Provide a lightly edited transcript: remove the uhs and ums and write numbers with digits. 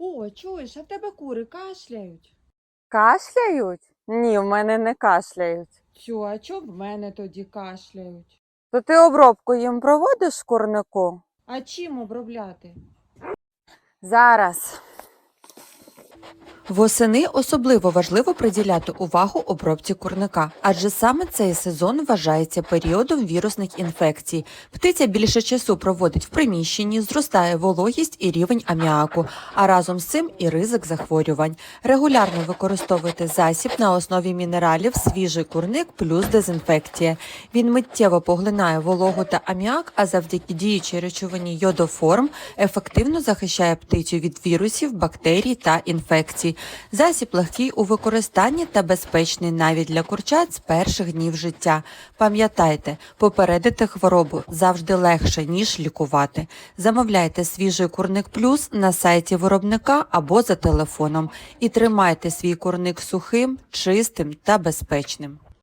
О, чуєш, а в тебе кури кашляють? Кашляють? Ні, в мене не кашляють. Цю, а чо в мене тоді кашляють? То ти обробку їм проводиш в курнику? А чим обробляти? Зараз. Восени особливо важливо приділяти увагу обробці курника, адже саме цей сезон вважається періодом вірусних інфекцій. Птиця більше часу проводить в приміщенні, зростає вологість і рівень аміаку, а разом з цим і ризик захворювань. Регулярно використовуйте засіб на основі мінералів «Свіжий курник плюс дезінфекція». Він миттєво поглинає вологу та аміак, а завдяки діючій речовині йодоформ ефективно захищає птицю від вірусів, бактерій та інфекцій. Засіб легкий у використанні та безпечний навіть для курчат з перших днів життя. Пам'ятайте, попередити хворобу завжди легше, ніж лікувати. Замовляйте «Свіжий курник плюс» на сайті виробника або за телефоном. І тримайте свій курник сухим, чистим та безпечним.